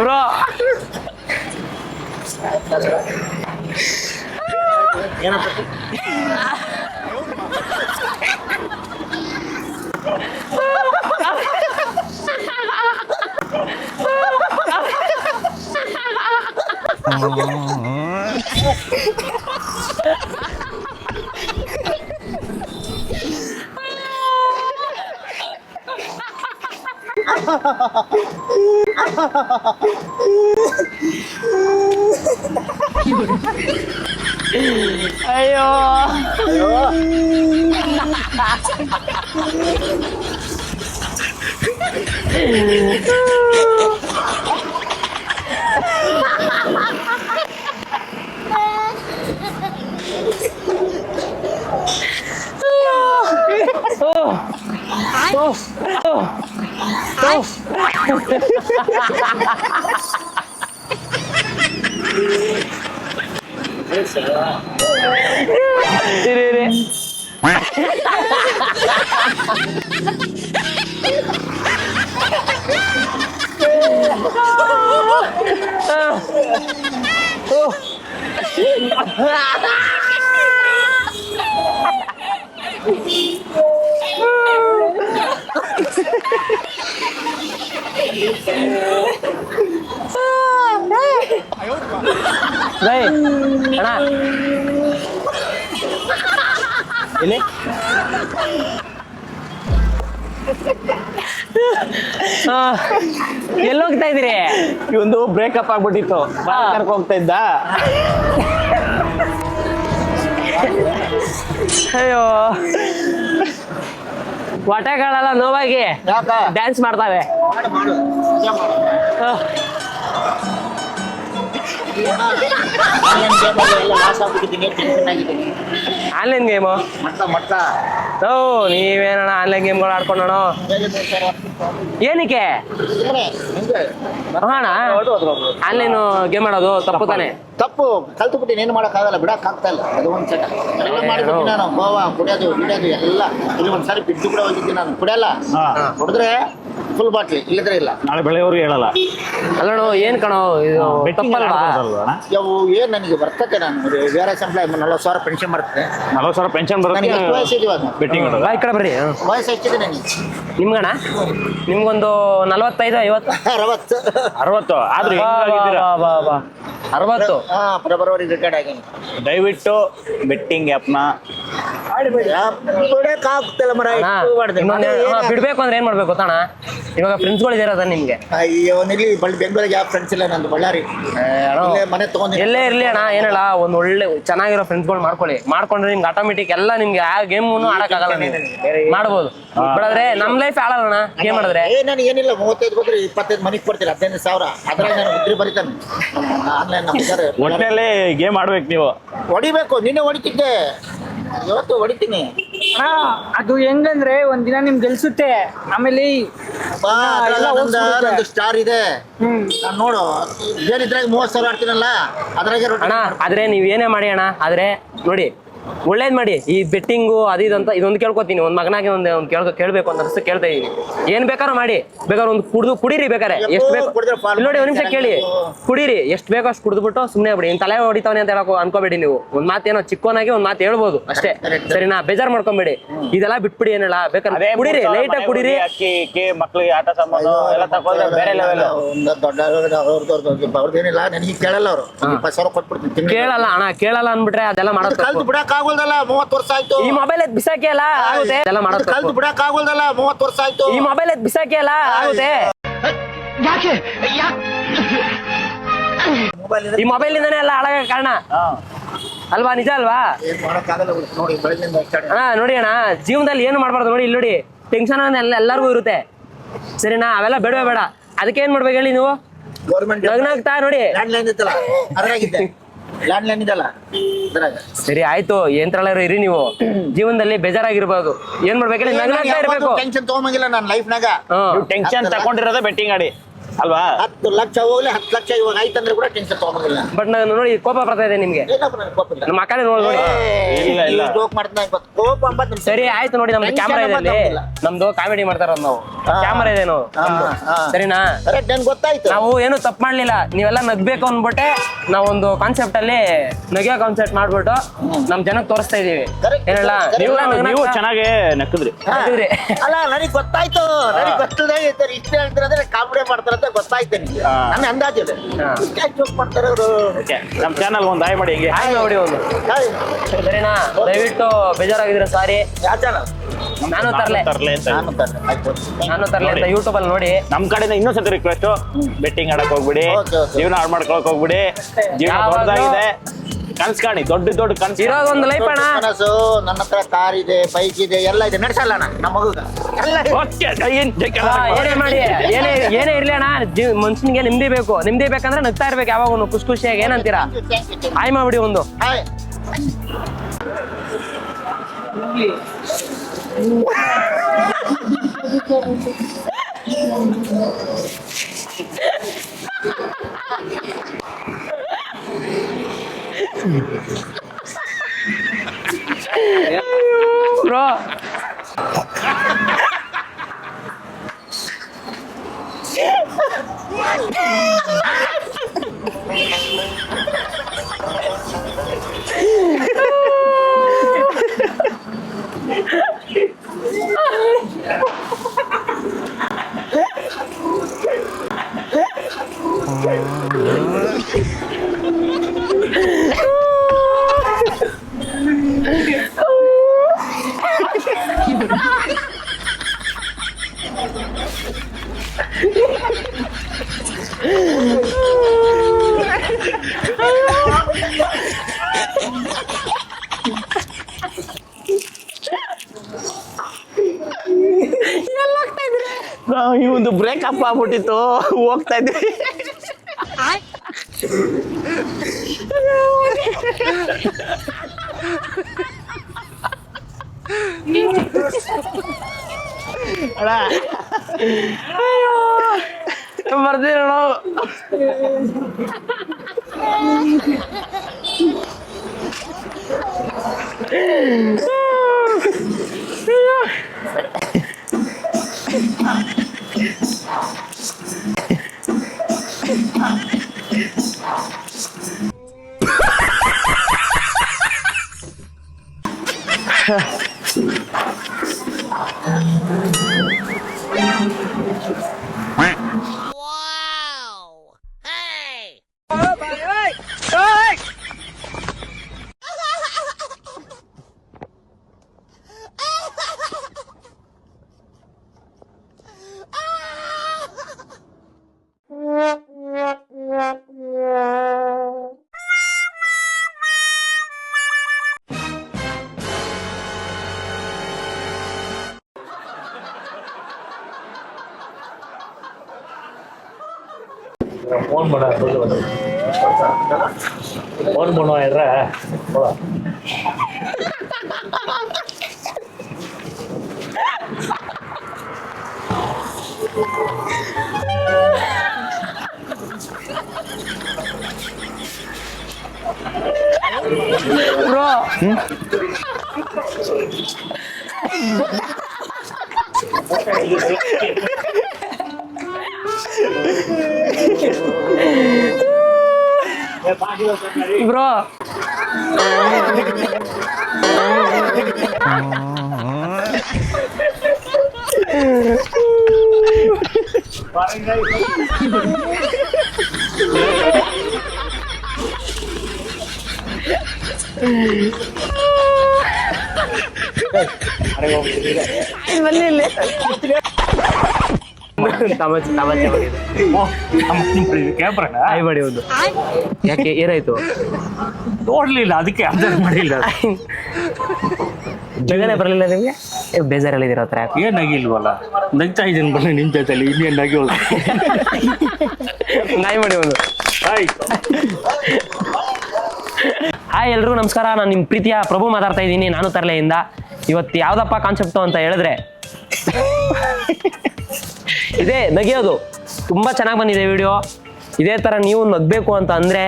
Bro ಅಯ್ಯೋ ಅಣ್ಣ ಇಲ್ಲಿ ಎಲ್ಲಿ ಹೋಗ್ತಾ ಇದ್ದೀರಿ? ಒಂದು ಬ್ರೇಕಪ್ ಆಗ್ಬಿಟ್ಟಿತ್ತು, ಕರ್ಕೊಂಡು ಹೋಗ್ತಾ ಇದ್ದ. ಅಯ್ಯೋ ಹೊಟ್ಟೆಗಳೆಲ್ಲ ನೋವಾಗಿ ಡ್ಯಾನ್ಸ್ ಮಾಡ್ತಾವೆ. ಆನ್ಲೈನ್ ಗೇಮು ಓ ನೀವೇನಣ್ಣ ಆನ್ಲೈನ್ ಗೇಮ್ಗಳು ಆಡ್ಕೊಂಡೋಣ ಏನಕ್ಕೆ ಅಣ್ಣ? ಆನ್ಲೈನ್ ಗೇಮ್ ಆಡೋದು ತಪ್ಪು ತಾನೆ? ತಪ್ಪು, ಕಲ್ತುಬಿಟ್ಟು ಏನು ಮಾಡೋಕ್ಕಾಗಲ್ಲ, ಬಿಡಕ್ ಆಗ್ತಾ ಇಲ್ಲ. ಅದು ಒಂದ್ ಸೆಟ್ ಎಲ್ಲ ಮಾಡಿಬಿಟ್ಟು ನಾನು ಗೋವಾ ಕುಡಿಯೋದು ಗಿಡೋದು ಎಲ್ಲ ಇಲ್ಲಿ ಒಂದ್ಸಾರಿ ಬಿದ್ದು ಕೂಡ ಹೋಗಿದ್ದೀನಿ. ನಾನು ಕುಡಿಯಲ್ಲ, ಕುಡಿದ್ರೆ ಫುಲ್ ಬಾಟ್ಲಿ, ಇಲ್ಲದ್ರೆ ಇಲ್ಲ. ನಾಳೆ ಬೆಳೆಯವ್ರಿಗೆ ಹೇಳಲ್ಲ. ಅಲ್ಲಣ್ಣ ಏನ್ ಕಣೋ ಇದು ತಪ್ಪಲ್ವಾ? ಯಾವು ಏನ್ ನನಗೆ ಬರ್ತಕ್ಕೆ, ನಾನು ಬೇರೆ ಸಂಪ್ಲಾಯ್ 40,000 ಪೆನ್ಷನ್ ಬರ್ತದೆ. 40,000 ಪೆನ್ಷನ್ ಬರುತ್ತೆ. ನನಗೆ ಎಷ್ಟು ವಯಸ್ಸಿದೆ ಇವಾಗ? ಬೆಟ್ಟಿಂಗ್ ಈ ಕಡೆ ಬರ್ರಿ. ವಯಸ್ಸು ಎಷ್ಟಿದೆ ನನಗೆ? ನಿಮ್ಗಣ ನಿಮ್ಗೊಂದು 45, 50, 60 ಆದ್ರೆ 60. ಫೆಬ್ರವರಿ ರಿಟೈರ್ಡ್ ಆಗೀನಿ. ದಯವಿಟ್ಟು ಬೆಟ್ಟಿಂಗ್ ಆ್ಯಪ್ನ ಬಿಡಕ್ಕಾಗ್ತಿಲ್ಲ ಮರ. ಬಿಡ್ಬೇಕು ಅಂದ್ರೆ ಏನ್ ಮಾಡ್ಬೇಕು ಗೊತ್ತಣ್ಣ? ಇವಾಗ ಫ್ರೆಂಡ್ಸ್ಗಳು ಇದಾರ ನಿಮ್ಗೆ? ಅಯ್ಯೋ ನಿಲ್ಲಿ ಬೆಂಗಳೂರಿಗೆ ಯಾವ ಫ್ರೆಂಡ್ಸ್ ಇಲ್ಲ, ನಂದು ಬಳ್ಳಾರಿ ಮನೆ ತಗೊಂಡು ಎಲ್ಲೇ ಇರ್ಲಿ ಅಣ್ಣ, ಏನಲ್ಲ ಒಂದ್ ಒಳ್ಳೆ ಚೆನ್ನಾಗಿರೋ ಫ್ರೆಂಡ್ಸ್ಗಳು ಮಾಡ್ಕೊಂಡ್ರೆ ನಿಮ್ಗೆ ಆಟೋಮೆಟಿಕ್ ಎಲ್ಲ ನಿಮ್ಗೆ ಆ ಗೇಮ್ ಆಡಕ್ಕಾಗಲ್ಲ, ಮಾಡ್ಬೋದು. ಬಿಡದ್ರೆ ನಮ್ ಲೈಫ್ ಆಡಲ್ಲ ಗೇಮ್ ಮಾಡಿದ್ರೆ. ನಾನು ಏನಿಲ್ಲ 35 ಹೋದ್ರೆ 25 ಮನೆಗೆ ಕೊಡ್ತೀರಿ, 15,000 ಅದ್ರಾಗ ನಾನು ಉದ್ರಿ ಬರೀತಾನೆ. ಆನ್ಲೈನ್ ಒಟ್ಟಿನಲ್ಲಿ ಗೇಮ್ ಆಡ್ಬೇಕು ನೀವು. ಹೊಡಿಬೇಕು, ನಿನ್ನೆ ಹೊಡಿತಿದ್ದೆ, ಇವತ್ತು ಹೊಡಿತೀನಿ. ಅದು ಹೆಂಗಂದ್ರೆ ಒಂದಿನ ನಿಮ್ ಗೆಲ್ಸುತ್ತೆ, ಆಮೇಲೆ ಒಂದು ಸ್ಟಾರ್ ಇದೆ. ನಾನು ನೋಡು ಬೇರಿದ್ರಾಗ 30,000 ಆಡ್ತೀನಲ್ಲ, ಅದ್ರಾಗೆ ಅಣ್ಣ. ಆದ್ರೆ ನೀವ್ ಏನೇ ಮಾಡಿ ಅಣ್ಣ, ಆದ್ರೆ ನೋಡಿ ಒಳ್ಳೇದ್ ಮಾಡಿ. ಈ ಬೆಟ್ಟಿಂಗು ಅದು ಇದಂತ ಇದೊಂದು ಕೇಳ್ಕೊತೀನಿ, ಒಂದ್ ಮಗನಾಗಿ ಒಂದು ಕೇಳ್ಬೇಕು ಅಂತ ಅನ್ಸುತ್ತೆ, ಕೇಳ್ತಾ ಇದೀನಿ. ಏನ್ ಬೇಕಾದ್ರೂ ಮಾಡಿ, ಬೇಕಾದ್ರೆ ಒಂದು ಕುಡೀರಿ, ಬೇಕಾರೆ ಎಷ್ಟು ಬೇಕು ನೋಡಿ, ಒಂದ್ ನಿಮಿಷ ಕೇಳಿ, ಕುಡೀರಿ ಎಷ್ಟು ಬೇಕೋ ಅಷ್ಟು ಕುಡಿದ್ಬಿಟ್ಟು ಸುಮ್ಮನೆ ಬಿಡಿ. ತಲೆ ಹೊಡಿತಾವನೆ ಅಂತ ಹೇಳಕ್ ಅನ್ಕೋಬೇಡಿ ನೀವು. ಒಂದ್ ಮಾತೇನೋ ಚಿಕ್ಕವನಾಗಿ ಒಂದ್ ಮಾತು ಹೇಳ್ಬೋದು ಅಷ್ಟೇ, ಸರಿನಾ? ಬೇಜಾರ್ ಮಾಡ್ಕೊಂಬೇಡಿ, ಇದೆಲ್ಲ ಬಿಟ್ಬಿಡಿ. ಏನಲ್ಲ ಬೇಕಾದ್ರೆ ಕುಡೀರಿ, ಲೈಟ್ ಆಗಿ ಕುಡೀರಿ. ಅಕ್ಕಿ ಮಕ್ಳಿಗೆ ಆಟ ಸಾಮಾನು ಎಲ್ಲ ತಗೊಂಡ್ರೆ ಬೇರೆ ಲೆವೆಲ್. ಅವ್ರದ್ದೇನಿಲ್ಲ, ನನಗೆ ಕೇಳಲ್ಲ. ಅವರು 20,000 ಕೊಟ್ಬಿಡ್ತೀನಿ. ಕೇಳಲ್ಲ ಅಣ್ಣ, ಕೇಳಲ್ಲ ಅನ್ಬಿಟ್ರೆ ಅದೆಲ್ಲ ಮಾಡೋದು. ಕಲ್ತು ಬಿಡಕ್ಕಾಗಲ್ದಲ್ಲ, 30 ವರ್ಷ ಆಯ್ತು. ಈ ಮೊಬೈಲ್ ಬಿಸಾಕಿ ಅಲ್ಲ ಆಗುತ್ತೆ, ಎಲ್ಲ ಮಾಡೋದು. ಕಲ್ತು ಬಿಡಕ್ಕಾಗಲ್ದಲ್ಲ, 30 ವರ್ಷ ಆಯ್ತು. ಈ ಮೊಬೈಲ್ ಬಿಸಾಕಿ ಅಲ್ಲ ಆಗುತ್ತೆ. ಈ ಮೊಬೈಲ್ ಇಂದಾನೆ ಎಲ್ಲ ಹಾಳಾಗ ಕಾರಣ ಅಲ್ವಾ? ನಿಜ ಅಲ್ವಾ ಅಣ್ಣ? ನೋಡಿ ಅಣ್ಣ, ಜೀವನದಲ್ಲಿ ಏನು ಮಾಡ್ಬಾರ್ದು ನೋಡಿ. ಇಲ್ಲಿ ನೋಡಿ, ಟೆನ್ಷನ್ ಎಲ್ಲರಿಗೂ ಇರುತ್ತೆ, ಸರಿನಾ? ಅವೆಲ್ಲ ಬೇಡವೇ ಬೇಡ. ಅದಕ್ಕೆ ಏನ್ ಮಾಡ್ಬೇಕು ಹೇಳಿ ನೀವು? ಗೌರ್ಮೆಂಟ್ ನಗ್ನಾಗ್ತಾ ನೋಡಿ, ಲ್ಯಾಂಡ್ಲೈನ್ ಇತ್ತಲ್ಲ, ಅದ್ರಾಗಿದ್ದೆ. ಲ್ಯಾಂಡ್ಲೈನ್ ಇದಲ್ಲ, ಸರಿ ಆಯ್ತು. ಯಂತ್ರಾಲಯರು ಇರಿ ನೀವು. ಜೀವನದಲ್ಲಿ ಬೇಜಾರಾಗಿರ್ಬಾರ್ದು. ಏನ್ ಮಾಡ್ಬೇಕು ಹೇಳಿ? ನಗ್ನಾಗ್ತಾ ಇರ್ಬೇಕು. ಟೆನ್ಷನ್ ತಗೊಂಬಂಗಿಲ್ಲ ನಾನು ಲೈಫ್ನಾಗ. ಟೆನ್ಷನ್ ತಗೊಂಡಿರೋದೇ ಬೆಟ್ಟಿಂಗ್ ಆಡಿ. ಅಲ್ವಾ? 10 ಲಕ್ಷ ಹೋಗ್ಲಿ 10 ಲಕ್ಷ ಇವಾಗ ಆಯ್ತಂದ್ರೆ ಕೂಡ ಟೆನ್ಷನ್ ತಗೊಂಡಿಲ್ಲ. ಬಟ್ ನಾನು ನೋಡಿ ಕೋಪ ಬರ್ತಾ ಇದೆ ನಿಮ್ಗೆ. ಏನಪ್ಪ ನನಗೆ ಕೋಪ ಇಲ್ಲ. ನಮ್ಮ ಅಕ್ಕನೇ ನೋಡಿ ಇಲ್ಲ. ಜೋಕ್ ಮಾಡ್ತಾ ಇವತ್ತು ಕೋಪ ಅಂಬದ್ ನಮ್ಗೆ ಸರಿ ಆಯ್ತು ನೋಡಿ, ನಮ್ದು ಕ್ಯಾಮ್ರಾ ಇದೆ ಅಲ್ಲಿ. ನಮ್ದು ಕಾಮಿಡಿ ಮಾಡ್ತಾರ ನಾವು, ಕ್ಯಾಮ್ರಾ ಇದೆ ಸರಿನಾ? ಕರೆಕ್ಟ್ ನನ್ಗೆ ಗೊತ್ತಾಯ್ತು. ನಾವು ಏನು ತಪ್ಪು ಮಾಡ್ಲಿಲ್ಲ, ನೀವೆಲ್ಲ ನಗ್ಬೇಕು ಅಂದ್ಬಿಟ್ಟೆ ನಾವೊಂದು ಕಾನ್ಸೆಪ್ಟ್ ಅಲ್ಲಿ ನಗಿಯೋ ಕಾನ್ಸೆಪ್ಟ್ ಮಾಡ್ಬಿಟ್ಟು ನಮ್ ಜನಕ್ಕೆ ತೋರಿಸ್ತಾ ಇದೀವಿ. Correct. ಏನಲ್ಲ ನೀವು ಚೆನ್ನಾಗಿ ನಕ್ಕಿದ್ರಿ. ಅಲ್ಲ ನನಗೆ ಗೊತ್ತಾಯ್ತು, ನನಗೆ ಗೊತ್ತಿದೆ ಇಷ್ಟೇ ಹೇಳ್ತಾರೆ ಕಾಮಿಡಿ ಮಾಡ್ತಾರಂತ ಗೊತ್ತಾಯ್ತು ನಿಮ್ಗೆ. ನನ್ನ ಅಂದಾಜಿದೆ ಇಷ್ಟೇ ಜೋಕ್ ಮಾಡ್ತಾರೆ ಅವರು. ನಮ್ ಚಾನಲ್ ಒಂದು ಹಾಯ್ ಮಾಡಿ ಹಿಂಗೆ. ಹಾಯ್ ನೋಡಿ ಒಂದು ಸರಿನಾ? ದಯವಿಟ್ಟು ಬೇಜಾರಾಗಿದ್ರೆ ಸಾರಿ. ಯಾವ ಚಾನಲ್? ನಾನು ತರ್ಲೆ ಅಂತ. ನಾನು ತರ್ಲೆ ಅಂತ ಯೂಟ್ಯೂಬ್ ಅಲ್ಲಿ ನೋಡಿ. ನಮ್ ಕಡೆಯಿಂದ ಇನ್ನೊಂದ್ಸತಿ ರಿಕ್ವೆಸ್ಟ್, ಬೆಟ್ಟಿಂಗ್ ಆಡಕ್ ಹೋಗ್ಬಿಡಿ, Okay. ಜೀವನ ಹಾಳು ಮಾಡ್ಕೊಳಕ್ ಹೋಗ್ಬಿಡಿ. ಜೀವನ ಯಾವಾಗ್ಲೂ ದೊಡ್ಡದಾಗಿದೆ, ಕನ್ಸ್ ಕಾಣಿ, ದೊಡ್ಡ ಕನ್ಸ್. ಇರೋದೊಂದು ಲೈಫ್ ಅಣ್ಣ. ಕನಸು. ನನ್ನ ಹತ್ರ ಕಾರ್ ಇದೆ, ಬೈಕ್ ಇದೆ, ಎಲ್ಲ ಇದೆ. ನಡ್ಸಲ್ಲ ಅಣ್ಣ ನಮ್ಮ ಮಗುಗ ಎಲ್ಲ ಇದೆ. ಏನೇ ಮಾಡಿ ಏನೇ ಇರ್ಲಿ ಅಣ್ಣ, ಮನುಷ್ಯನಿಗೆ ನಿಮ್ದಿ ಬೇಕು. ನಿಮ್ದಿ ಬೇಕಂದ್ರೆ ನಗ್ತಾ ಇರ್ಬೇಕು ಯಾವಾಗ ಖುಷಿ ಖುಷಿಯಾಗಿ. ಏನಂತೀರಾ? ಹಾಯ್ ಮಾಡ್ಬಿಡಿ ಒಂದು. ಹಾಯ್. ಬ್ರೋ ಈ ಒಂದು ಬ್ರೇಕಪ್ ಆಗ್ಬಿಟ್ಟಿತ್ತು, ಹೋಗ್ತಾ ಇದ್ವಿ. ಬರ್ತೀರ ನಾವು. ಫೋನ್ பண்ணுவாயிடுற ಬ್ರೋ ಬ್ರೋ ಹಾಯ್ ಮಾಡಿ ಒಂದು. ಯಾಕೆ ಏನಾಯ್ತು? ನೋಡ್ಲಿಲ್ಲ, ಅದಕ್ಕೆ ಅರ್ಜೆಂಟ್ ಮಾಡಿಲ್ಲ. ಜಗನೇ ಬರಲಿಲ್ಲ ನಿಮ್ಗೆ? ಬೇಜಾರಲ್ಲಿದ್ದೀರ ಹತ್ರ? ಏನಾಗಿಲ್ವಲ್ಲ, ನಗ್ತಾ ಇದ್ದೀನಿ ಬನ್ನಿ ನಿಮ್ ಜೊತೆಲಿ. ಇನ್ನೇನಾಗಿ ನಾಯಿ ಮಾಡಿ ಒಂದು. ಹಾಯ್ ಎಲ್ರಿಗೂ ನಮಸ್ಕಾರ. ನಾನು ನಿಮ್ಮ ಪ್ರೀತಿಯ ಪ್ರಭು ಮಾತಾಡ್ತಾ ಇದ್ದೀನಿ, ನಾನು ತರ್ಲೆಯಿಂದ. ಇವತ್ತು ಯಾವ್ದಪ್ಪ ಕಾನ್ಸೆಪ್ಟು ಅಂತ ಹೇಳಿದ್ರೆ ಇದೇ ನಗಿಯೋದು. ತುಂಬ ಚೆನ್ನಾಗಿ ಬಂದಿದೆ ವಿಡಿಯೋ. ಇದೇ ಥರ ನೀವು ನಗಬೇಕು ಅಂತ ಅಂದರೆ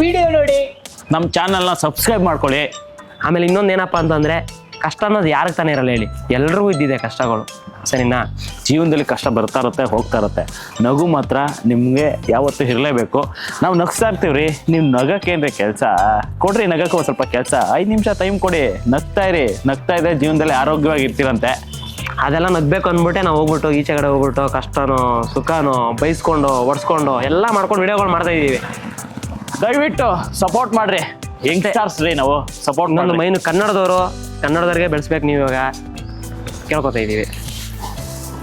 ವಿಡಿಯೋ ನೋಡಿ, ನಮ್ಮ ಚಾನಲ್ನ ಸಬ್ಸ್ಕ್ರೈಬ್ ಮಾಡ್ಕೊಳ್ಳಿ. ಆಮೇಲೆ ಇನ್ನೊಂದು ಏನಪ್ಪ ಅಂತಂದರೆ ಕಷ್ಟ ಅನ್ನೋದು ಯಾರಿಗೆ ತಾನೇ ಇರಲ್ಲ ಹೇಳಿ, ಎಲ್ರಿಗೂ ಇದ್ದಿದೆ ಕಷ್ಟಗಳು, ಸರಿನಾ? ಜೀವನದಲ್ಲಿ ಕಷ್ಟ ಬರ್ತಾ ಇರುತ್ತೆ, ಹೋಗ್ತಾ ಇರುತ್ತೆ. ನಗು ಮಾತ್ರ ನಿಮಗೆ ಯಾವತ್ತೂ ಇರಲೇಬೇಕು. ನಾವು ನಗ್ಸ್ತಾ ಇರ್ತೀವ್ರಿ, ನೀವು ನಗಕ್ಕೇನ್ರಿ ಕೆಲಸ ಕೊಡ್ರಿ, ನಗಕ್ಕೆ ಒಂದು ಸ್ವಲ್ಪ ಕೆಲಸ 5 ನಿಮಿಷ ಟೈಮ್ ಕೊಡಿ, ನಗ್ತಾ ಇರಿ. ನಗ್ತಾ ಇದ್ರೆ ಜೀವನದಲ್ಲಿ ಆರೋಗ್ಯವಾಗಿ ಇರ್ತೀರಂತೆ. ಅದೆಲ್ಲ ನಗ್ಬೇಕು ಅಂದ್ಬಿಟ್ಟೆ ನಾವು ಹೋಗ್ಬಿಟ್ಟು ಈಚೆ ಕಡೆ ಹೋಗ್ಬಿಟ್ಟು ಕಷ್ಟನೋ ಸುಖನೋ ಬೈಸ್ಕೊಂಡು ಒಡ್ಸ್ಕೊಂಡು ಎಲ್ಲ ಮಾಡ್ಕೊಂಡು ವಿಡಿಯೋಗಳು ಮಾಡ್ತಾ ಇದ್ದೀವಿ. ದಯವಿಟ್ಟು ಸಪೋರ್ಟ್ ಮಾಡ್ರಿ, ಯಂಗ್ಸ್ಟರ್ಸ್ ರೀ ನಾವು, ಸಪೋರ್ಟ್ ಇನ್ನೊಂದು ಮಾಡಿ. ಮೈನು ಕನ್ನಡದವ್ರಿಗೆ ಬೆಳೆಸ್ಬೇಕು ನೀವು ಇವಾಗ ಕೇಳ್ಕೊತಾ ಇದ್ದೀವಿ.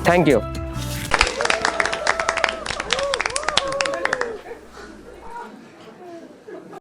Thank you.